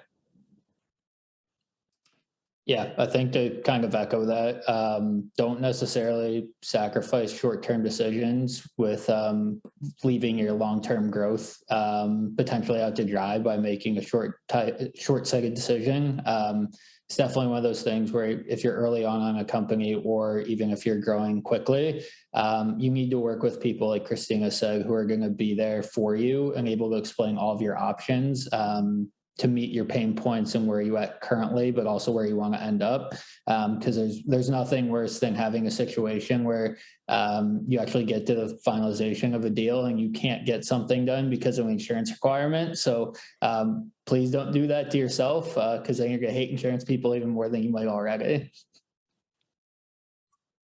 Yeah, I think to kind of echo that, don't necessarily sacrifice short-term decisions with leaving your long-term growth potentially out to dry by making a short-sighted decision. It's definitely one of those things where if you're early on a company, or even if you're growing quickly, you need to work with people like Christina said, who are going to be there for you and able to explain all of your options to meet your pain points and where you at currently, but also where you want to end up. Because there's nothing worse than having a situation where you actually get to the finalization of a deal and you can't get something done because of an insurance requirement. So please don't do that to yourself, because then you're going to hate insurance people even more than you might already.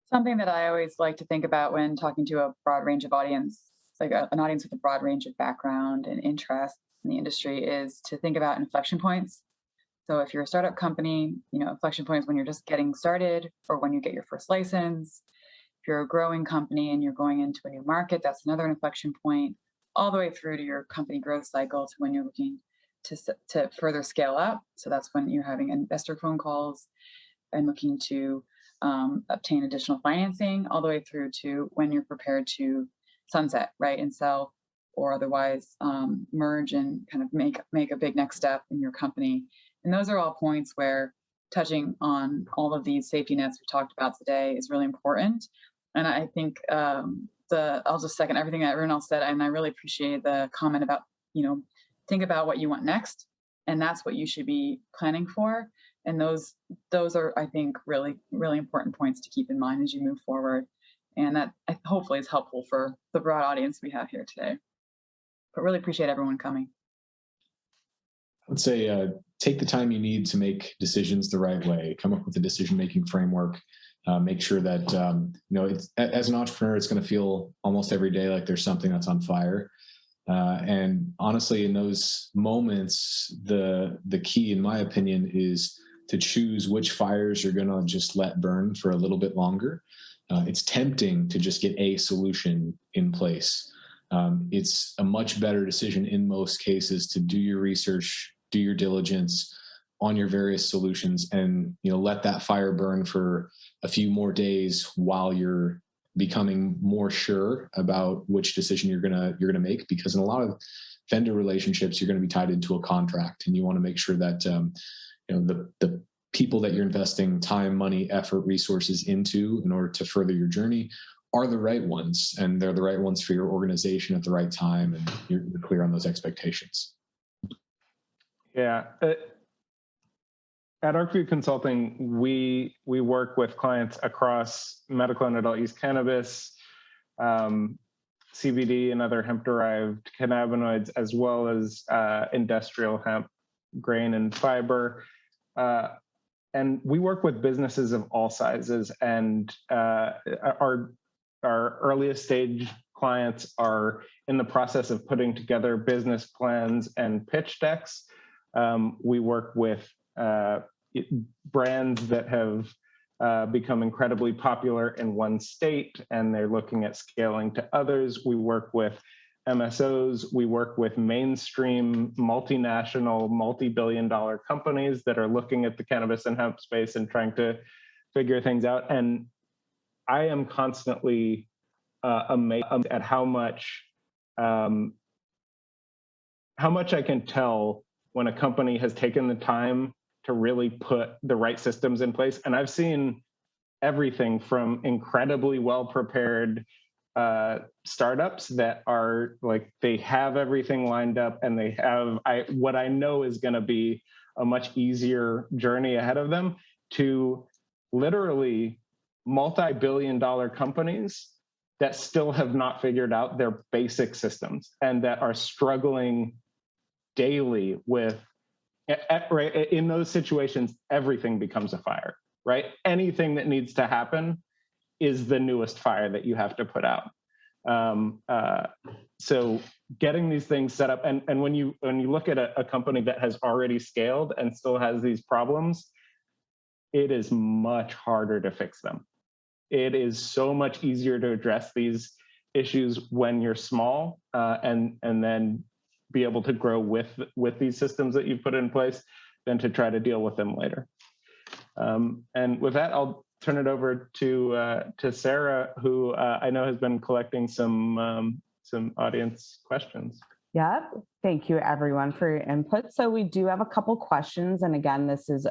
Something that I always like to think about when talking to a broad range of audience, like an audience with a broad range of background and interests in the industry, is to think about inflection points. So if you're a startup company, inflection points when you're just getting started or when you get your first license. If you're a growing company and you're going into a new market, that's another inflection point, all the way through to your company growth cycle to when you're looking to further scale up. So that's when you're having investor phone calls and looking to obtain additional financing, all the way through to when you're prepared to sunset, right, and sell or otherwise merge and kind of make a big next step in your company. And those are all points where touching on all of these safety nets we talked about today is really important. And I think I'll just second everything that everyone else said. And I really appreciate the comment about, think about what you want next. And that's what you should be planning for. And those are, I think, really, really important points to keep in mind as you move forward. And that hopefully is helpful for the broad audience we have here today. But really appreciate everyone coming. I would say take the time you need to make decisions the right way. Come up with a decision-making framework. Make sure that, as an entrepreneur, it's going to feel almost every day like there's something that's on fire. And honestly, in those moments, the key, in my opinion, is to choose which fires you're going to just let burn for a little bit longer. It's tempting to just get a solution in place. It's a much better decision in most cases to do your research, do your diligence on your various solutions, and let that fire burn for a few more days while you're becoming more sure about which decision you're gonna make. Because in a lot of vendor relationships, you're going to be tied into a contract, and you want to make sure that the people that you're investing time, money, effort, resources into in order to further your journey are the right ones, and they're the right ones for your organization at the right time, and you're clear on those expectations. Yeah. At Arcview Consulting, we work with clients across medical and adult use cannabis, CBD and other hemp-derived cannabinoids, as well as industrial hemp, grain and fiber. And we work with businesses of all sizes, and our earliest stage clients are in the process of putting together business plans and pitch decks. We work with brands that have become incredibly popular in one state, and they're looking at scaling to others. We work with MSOs. We work with mainstream multinational, multi-billion-dollar companies that are looking at the cannabis and hemp space and trying to figure things out. And I am constantly amazed at how much I can tell when a company has taken the time to really put the right systems in place. And I've seen everything from incredibly well-prepared startups that are like, they have everything lined up, and they have what I know is going to be a much easier journey ahead of them, to literally multi-billion-dollar companies that still have not figured out their basic systems and that are struggling daily with, right, in those situations, everything becomes a fire, right? Anything that needs to happen is the newest fire that you have to put out. So getting these things set up, and when you look at a company that has already scaled and still has these problems, it is much harder to fix them. It is so much easier to address these issues when you're small, and then be able to grow with these systems that you've put in place than to try to deal with them later. And with that, I'll turn it over to Sarah, who I know has been collecting some audience questions. Yep. Thank you, everyone, for your input. So we do have a couple questions. And again, this is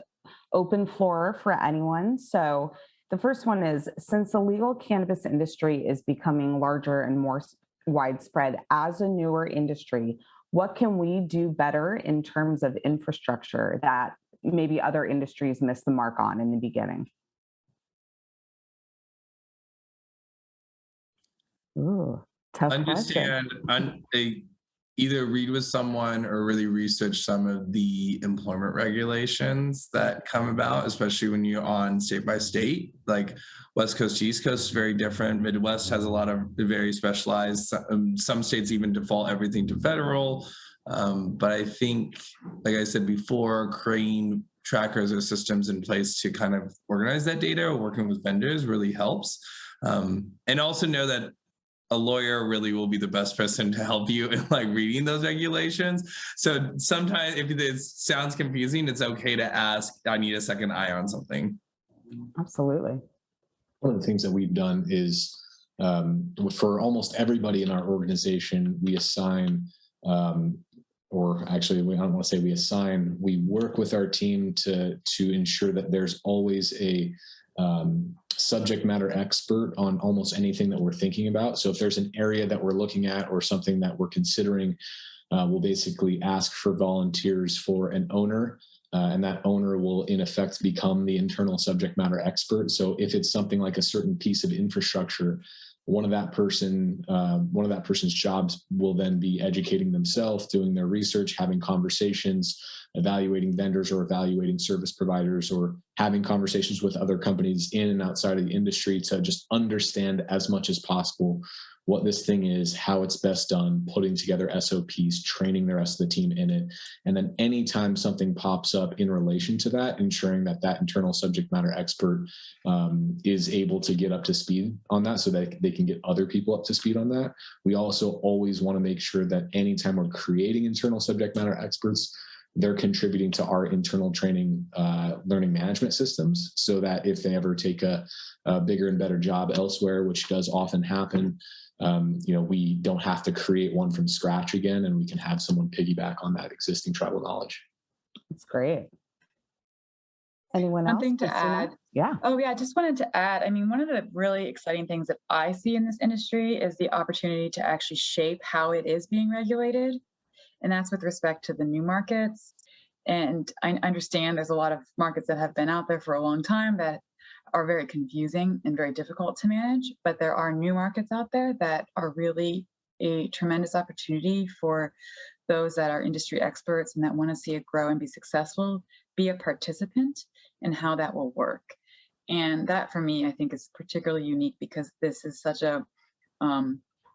open floor for anyone. So the first one is, since the legal cannabis industry is becoming larger and more widespread as a newer industry, what can we do better in terms of infrastructure that maybe other industries missed the mark on in the beginning? Ooh, tough Understand, either read with someone or really research some of the employment regulations that come about, especially when you're on state by state. Like West Coast to East Coast is very different. Midwest has a lot of very specialized, some states even default everything to federal. But I think, like I said before, creating trackers or systems in place to kind of organize that data or working with vendors really helps. And also know that a lawyer really will be the best person to help you in like reading those regulations. So sometimes if it sounds confusing, it's okay to ask, I need a second eye on something. Absolutely. One of the things that we've done is for almost everybody in our organization, we assign, or actually, I don't want to say we assign, we work with our team to ensure that there's always a subject matter expert on almost anything that we're thinking about. So if there's an area that we're looking at or something that we're considering, we'll basically ask for volunteers for an owner, and that owner will in effect become the internal subject matter expert. So if it's something like a certain piece of infrastructure, one of that person's jobs will then be educating themselves, doing their research, having conversations, evaluating vendors or evaluating service providers, or having conversations with other companies in and outside of the industry to just understand as much as possible what this thing is, how it's best done, putting together SOPs, training the rest of the team in it. And then anytime something pops up in relation to that, ensuring that that internal subject matter expert is able to get up to speed on that so that they can get other people up to speed on that. We also always want to make sure that anytime we're creating internal subject matter experts, they're contributing to our internal training learning management systems, so that if they ever take a bigger and better job elsewhere, which does often happen, we don't have to create one from scratch again, and we can have someone piggyback on that existing tribal knowledge. That's great. Anyone One else? thing to Christina? add. Yeah. Oh, yeah, I just wanted to add, I mean, one of the really exciting things that I see in this industry is the opportunity to actually shape how it is being regulated. And that's with respect to the new markets. And I understand there's a lot of markets that have been out there for a long time that are very confusing and very difficult to manage, but there are new markets out there that are really a tremendous opportunity for those that are industry experts and that want to see it grow and be successful, be a participant in how that will work. And that, for me, I think is particularly unique because this is such a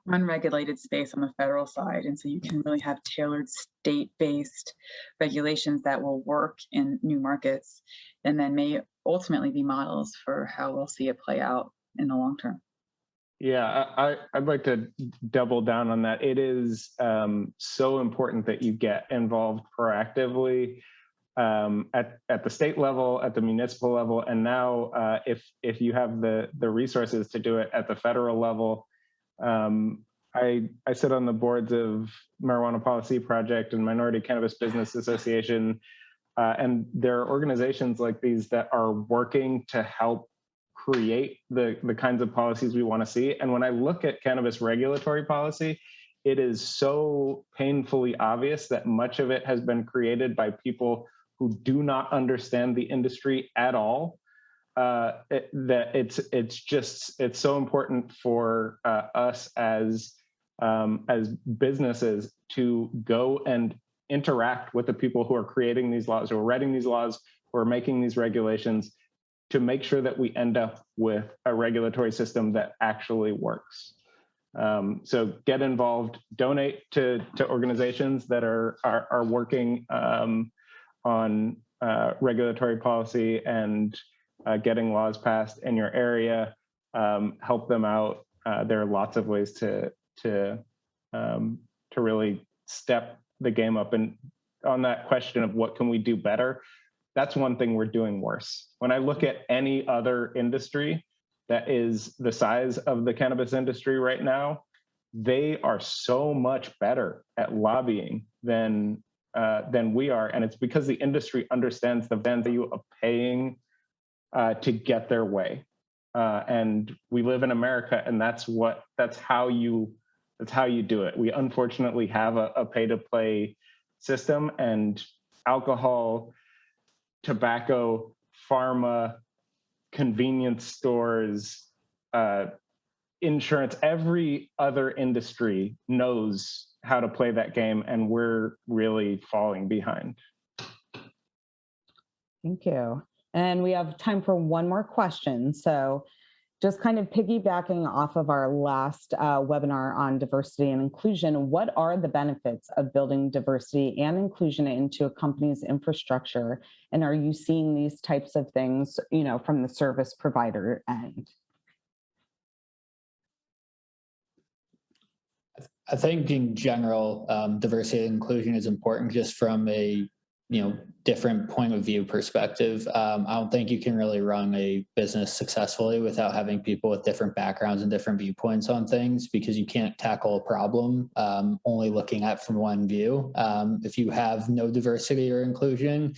unregulated space on the federal side. And so you can really have tailored state-based regulations that will work in new markets and then may ultimately be models for how we'll see it play out in the long term. Yeah, I'd like to double down on that. It is so important that you get involved proactively at the state level, at the municipal level, and now if you have the resources to do it at the federal level. I sit on the boards of Marijuana Policy Project and Minority Cannabis Business Association, and there are organizations like these that are working to help create the kinds of policies we want to see. And when I look at cannabis regulatory policy, it is so painfully obvious that much of it has been created by people who do not understand the industry at all. That it's so important for us as businesses to go and interact with the people who are creating these laws, who are writing these laws, who are making these regulations, to make sure that we end up with a regulatory system that actually works. So get involved, donate to organizations that are working on regulatory policy and getting laws passed in your area. Help them out. There are lots of ways to really step the game up. And on that question of what can we do better, that's one thing we're doing worse. When I look at any other industry that is the size of the cannabis industry right now, they are so much better at lobbying than we are. And it's because the industry understands the value of paying to get their way. And we live in America, and that's how you do it. We unfortunately have a pay-to-play system, and alcohol, tobacco, pharma, convenience stores, insurance, every other industry knows how to play that game, and we're really falling behind. Thank you. And we have time for one more question. So just kind of piggybacking off of our last webinar on diversity and inclusion, what are the benefits of building diversity and inclusion into a company's infrastructure? And are you seeing these types of things, from the service provider end? I think in general, diversity and inclusion is important just from a different point of view perspective. I don't think you can really run a business successfully without having people with different backgrounds and different viewpoints on things, because you can't tackle a problem only looking at from one view. If you have no diversity or inclusion,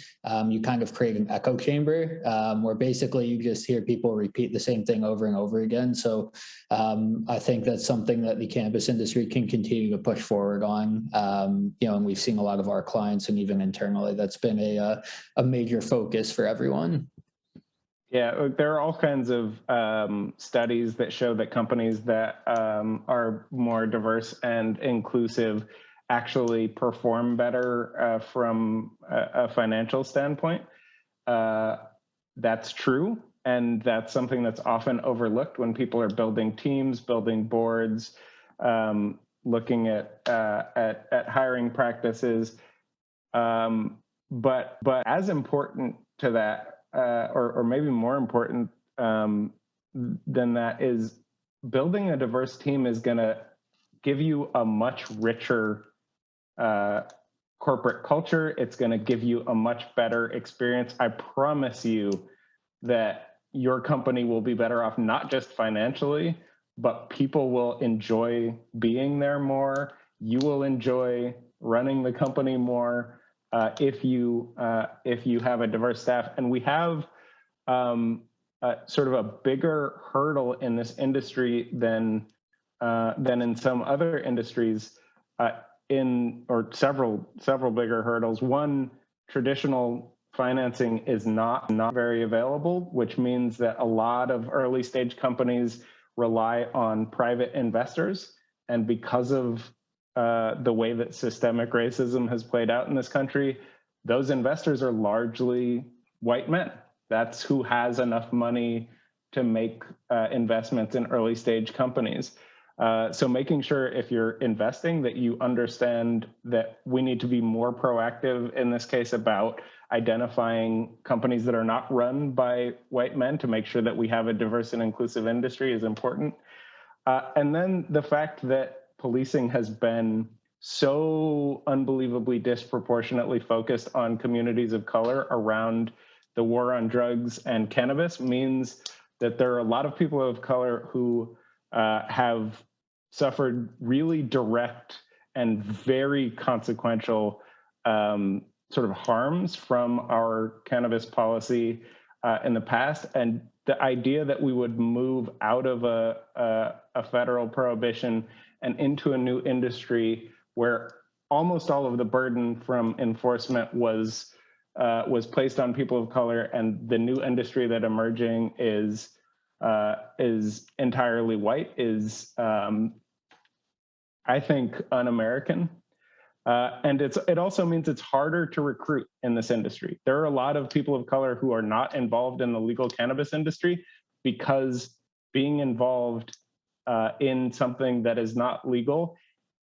you kind of create an echo chamber where basically you just hear people repeat the same thing over and over again. So I think that's something that the cannabis industry can continue to push forward on. And we've seen a lot of our clients and even internally, that's been a major focus for everyone. Yeah, there are all kinds of studies that show that companies that are more diverse and inclusive actually perform better from a financial standpoint. That's true, and that's something that's often overlooked when people are building teams, building boards, looking at hiring practices. But as important to that, or maybe more important than that, is building a diverse team is going to give you a much richer corporate culture. It's going to give you a much better experience. I promise you that your company will be better off, not just financially, but people will enjoy being there more. You will enjoy running the company more. if you have a diverse staff. And we have sort of a bigger hurdle in this industry than in some other industries, or several bigger hurdles. One, traditional financing is not very available, which means that a lot of early stage companies rely on private investors. And because of the way that systemic racism has played out in this country, those investors are largely white men. That's who has enough money to make investments in early stage companies. So making sure if you're investing that you understand that we need to be more proactive in this case about identifying companies that are not run by white men to make sure that we have a diverse and inclusive industry is important. And then the fact that policing has been so unbelievably disproportionately focused on communities of color around the war on drugs and cannabis means that there are a lot of people of color who have suffered really direct and very consequential sort of harms from our cannabis policy in the past. And the idea that we would move out of a federal prohibition and into a new industry where almost all of the burden from enforcement was placed on people of color, and the new industry that emerging is entirely white is, I think, un-American. And it also means it's harder to recruit in this industry. There are a lot of people of color who are not involved in the legal cannabis industry because being involved in something that is not legal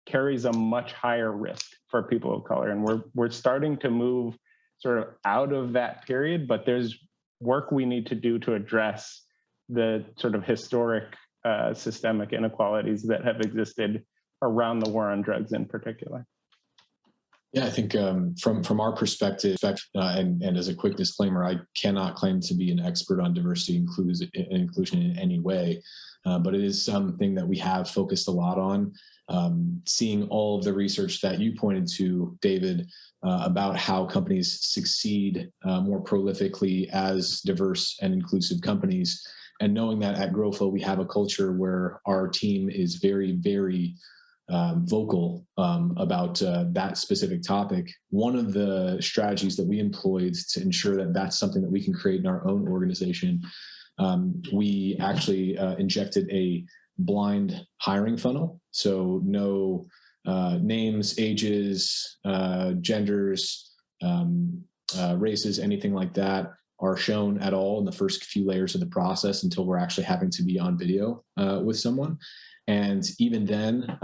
carries a much higher risk for people of color. And we're starting to move sort of out of that period, but there's work we need to do to address the sort of historic systemic inequalities that have existed around the war on drugs in particular. Yeah, I think from our perspective, and as a quick disclaimer, I cannot claim to be an expert on diversity and inclusion in any way, but it is something that we have focused a lot on. Seeing all of the research that you pointed to, David, about how companies succeed more prolifically as diverse and inclusive companies, and knowing that at Growflow we have a culture where our team is very, very vocal about that specific topic. One of the strategies that we employed to ensure that that's something that we can create in our own organization, we actually injected a blind hiring funnel. So no names, ages, genders, races, anything like that are shown at all in the first few layers of the process until we're actually having to be on video with someone. And even then,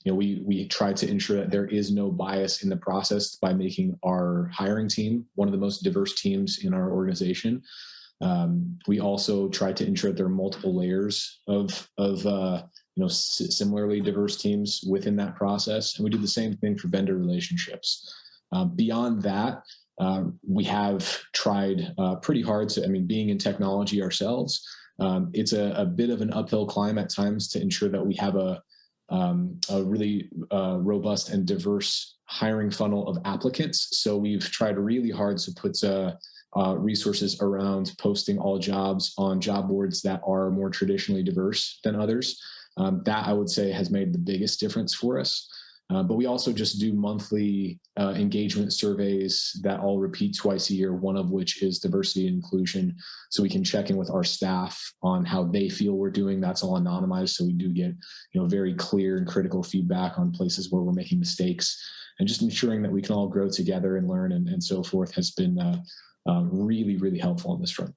we try to ensure that there is no bias in the process by making our hiring team one of the most diverse teams in our organization. We also try to ensure that there are multiple layers of similarly diverse teams within that process. And we do the same thing for vendor relationships. Beyond that, we have tried pretty hard to, being in technology ourselves, it's a bit of an uphill climb at times to ensure that we have a really robust and diverse hiring funnel of applicants. So we've tried really hard to put resources around posting all jobs on job boards that are more traditionally diverse than others. That I would say has made the biggest difference for us. But we also just do monthly engagement surveys that all repeat twice a year, one of which is diversity and inclusion. So we can check in with our staff on how they feel we're doing. That's all anonymized. So we do get very clear and critical feedback on places where we're making mistakes. And just ensuring that we can all grow together and learn and so forth has been really, really helpful on this front.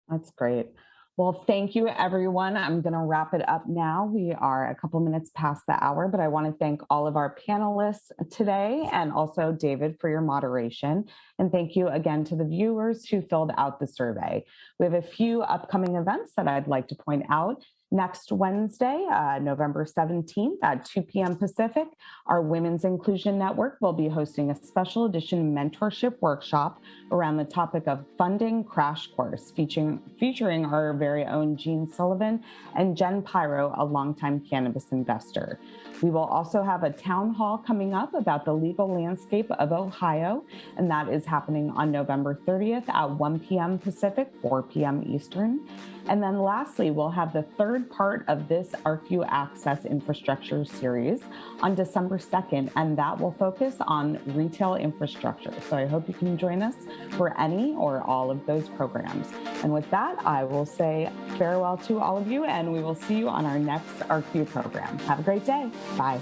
That's great. Well, thank you, everyone. I'm going to wrap it up now. We are a couple minutes past the hour, but I want to thank all of our panelists today and also David for your moderation. And thank you again to the viewers who filled out the survey. We have a few upcoming events that I'd like to point out. Next Wednesday, November 17th at 2 p.m. Pacific, our Women's Inclusion Network will be hosting a special edition mentorship workshop around the topic of funding crash course, featuring our very own Jean Sullivan and Jen Pyro, a longtime cannabis investor. We will also have a town hall coming up about the legal landscape of Ohio, and that is happening on November 30th at 1 p.m. Pacific, 4 p.m. Eastern. And then lastly, we'll have the third part of this Arcview Access Infrastructure series on December 2nd, and that will focus on retail infrastructure. So I hope you can join us for any or all of those programs. And with that, I will say farewell to all of you, and we will see you on our next Arcview program. Have a great day. Bye.